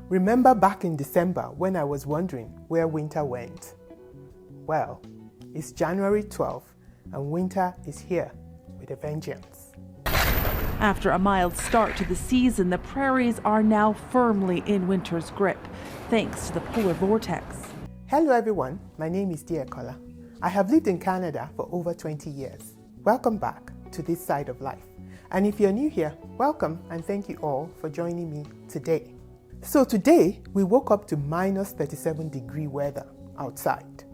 Remember back in December when I was wondering where winter went? Well, it's January 12th and winter is here with a vengeance. After a mild start to the season, the prairies are now firmly in winter's grip, thanks to the Polar Vortex. Hello everyone, my name is Kola. I have lived in Canada for over 20 years. Welcome back to this side of life. And if you're new here, welcome and thank you all for joining me today. So today, we woke up to minus 37-degree weather outside.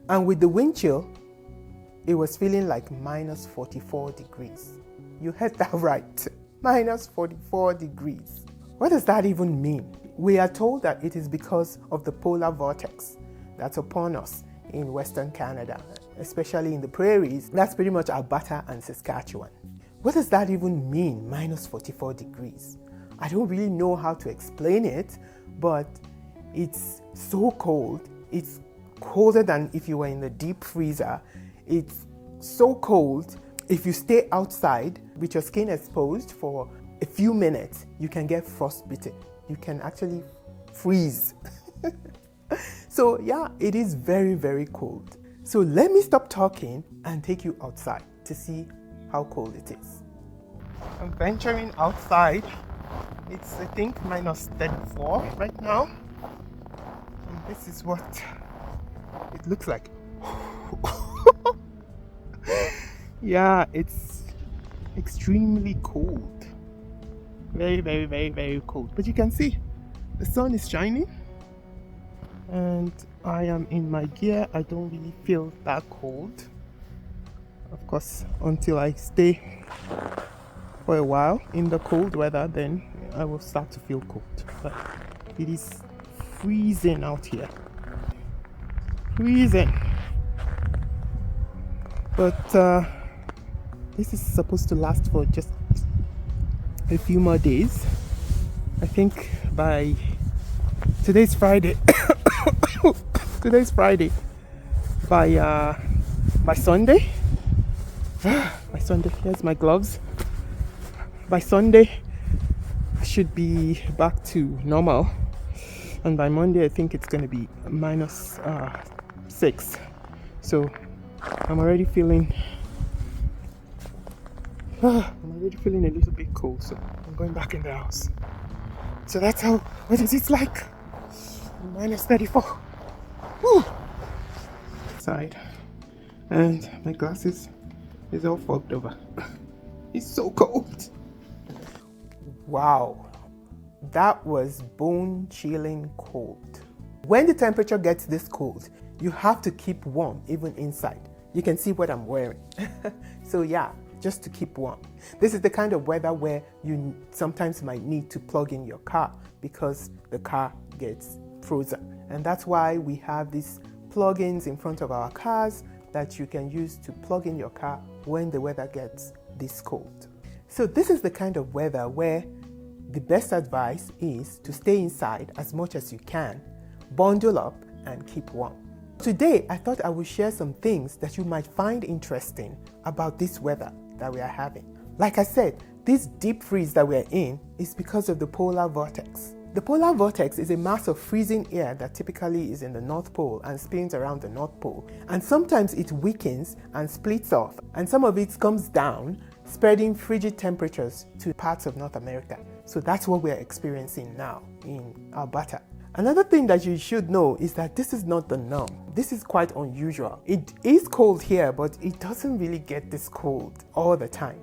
And with the wind chill, it was feeling like minus 44 degrees. You heard that right, minus 44 degrees. What does that even mean? We are told that it is because of the Polar Vortex that's upon us in Western Canada, especially in the Prairies. That's pretty much Alberta and Saskatchewan. What does that even mean, minus 44 degrees? I don't really know how to explain it, but it's so cold. It's colder than if you were in the deep freezer. It's so cold. If you stay outside with your skin exposed for a few minutes, you can get frostbitten. You can actually freeze. So yeah, it is very, very cold. So let me stop talking and take you outside to see how cold it is. I'm venturing outside. It's, I think, minus 34 right now. And this is what it looks like. Yeah, it's extremely cold. Very, very, very, very cold. But you can see the sun is shining. And I am in my gear. I don't really feel that cold. Of course, until I stay for a while in the cold weather, then I will start to feel cold. But it is freezing out here. Freezing. But this is supposed to last for just a few more days. I think by today's Friday. Today's Friday. By Sunday. By Sunday, here's my gloves. By Sunday, I should be back to normal. And by Monday, I think it's going to be minus 6. So I'm already feeling a little bit cold. So I'm going back in the house. So that's how, what is it like? Minus 34. Woo! Side. And my glasses is all fogged over. It's so cold. Wow, that was bone-chilling cold. When the temperature gets this cold, you have to keep warm even inside. You can see what I'm wearing. So yeah, just to keep warm. This is the kind of weather where you sometimes might need to plug in your car because the car gets frozen. And that's why we have these plug-ins in front of our cars that you can use to plug in your car when the weather gets this cold. So this is the kind of weather where the best advice is to stay inside as much as you can, bundle up and keep warm. Today, I thought I would share some things that you might find interesting about this weather that we are having. Like I said, this deep freeze that we're in is because of the Polar Vortex. The Polar Vortex is a mass of freezing air that typically is in the North Pole and spins around the North Pole. And sometimes it weakens and splits off, and some of it comes down, spreading frigid temperatures to parts of North America. So that's what we're experiencing now in Alberta. Another thing that you should know is that this is not the norm. This is quite unusual. It is cold here, but it doesn't really get this cold all the time.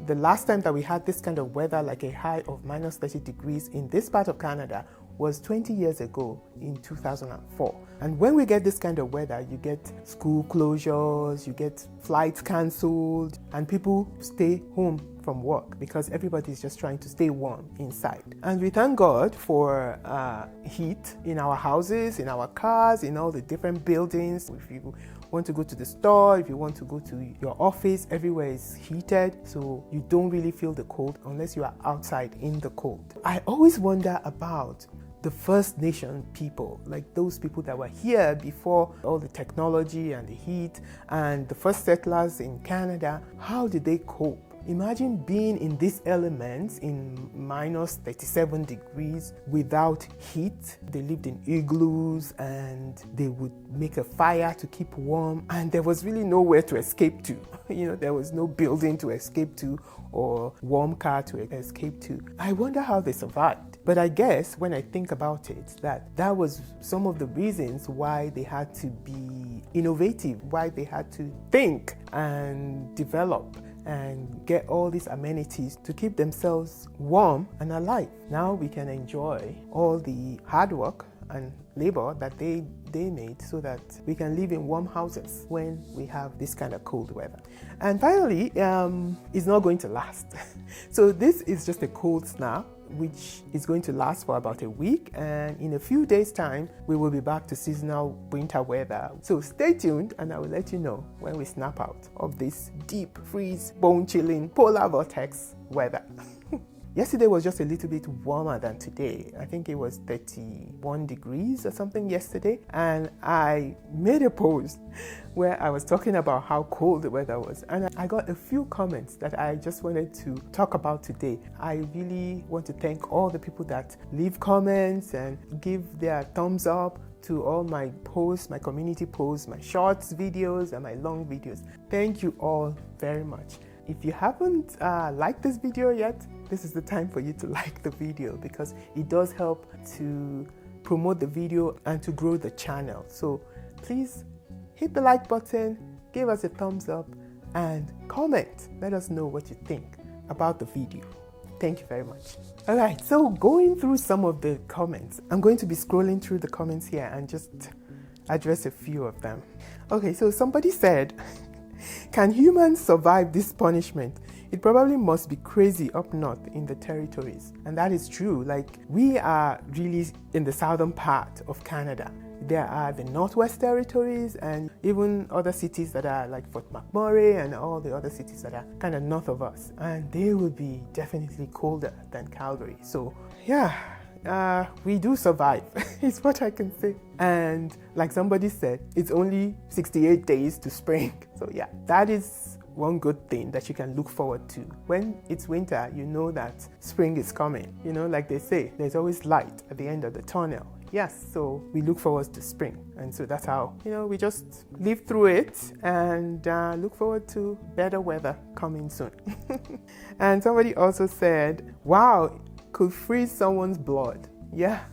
The last time that we had this kind of weather, like a high of minus 30 degrees in this part of Canada, was 20 years ago in 2004. And when we get this kind of weather, you get school closures, you get flights cancelled, and people stay home from work because everybody is just trying to stay warm inside. And we thank God for heat in our houses, in our cars, in all the different buildings. If you want to go to the store, if you want to go to your office, everywhere is heated, so you don't really feel the cold unless you are outside in the cold. I always wonder about the First Nation people, like those people that were here before all the technology and the heat, and the first settlers in Canada. How did they cope? Imagine being in these elements in minus 37 degrees without heat. They lived in igloos and they would make a fire to keep warm, and there was really nowhere to escape to. There was no building to escape to or warm car to escape to. I wonder how they survived. But I guess when I think about it, that was some of the reasons why they had to be innovative, why they had to think and develop and get all these amenities to keep themselves warm and alive. Now we can enjoy all the hard work and labor that they made so that we can live in warm houses when we have this kind of cold weather. And finally, it's not going to last. So this is just a cold snap which is going to last for about a week, and in a few days time we will be back to seasonal winter weather. So stay tuned and I will let you know when we snap out of this deep freeze, bone chilling polar vortex weather. Yesterday was just a little bit warmer than today. I think it was 31 degrees or something yesterday. And I made a post where I was talking about how cold the weather was. And I got a few comments that I just wanted to talk about today. I really want to thank all the people that leave comments and give their thumbs up to all my posts, my community posts, my shorts videos and my long videos. Thank you all very much. If you haven't liked this video yet, this is the time for you to like the video because it does help to promote the video and to grow the channel. So please hit the like button, give us a thumbs up and comment. Let us know what you think about the video. Thank you very much. All right, so going through some of the comments, I'm going to be scrolling through the comments here and just address a few of them. Okay, so somebody said, can humans survive this punishment? It probably must be crazy up north in the territories. And that is true. Like, we are really in the southern part of Canada. There are the Northwest Territories and even other cities that are like Fort McMurray and all the other cities that are kind of north of us. And they will be definitely colder than Calgary. So yeah, we do survive, is what I can say. And like somebody said, it's only 68 days to spring. So yeah, that is one good thing that you can look forward to. When it's winter, you know that spring is coming. Like they say, there's always light at the end of the tunnel. Yes, so we look forward to spring. And so that's how, we just live through it and look forward to better weather coming soon. And somebody also said, wow, could freeze someone's blood. Yeah.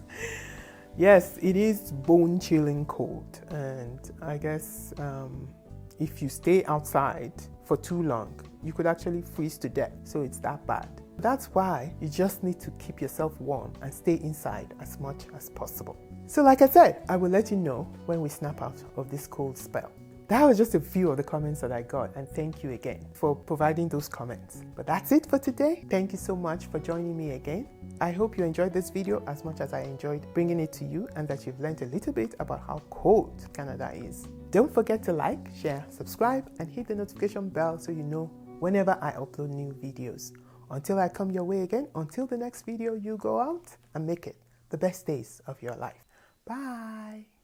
Yes, it is bone chilling cold. And I guess if you stay outside for too long, you could actually freeze to death. So it's that bad. That's why you just need to keep yourself warm and stay inside as much as possible. So like I said, I will let you know when we snap out of this cold spell. That was just a few of the comments that I got, and thank you again for providing those comments. But that's it for today. Thank you so much for joining me again. I hope you enjoyed this video as much as I enjoyed bringing it to you, and that you've learned a little bit about how cold Canada is. Don't forget to like, share, subscribe, and hit the notification bell so you know whenever I upload new videos. Until I come your way again, until the next video, you go out and make it the best days of your life. Bye.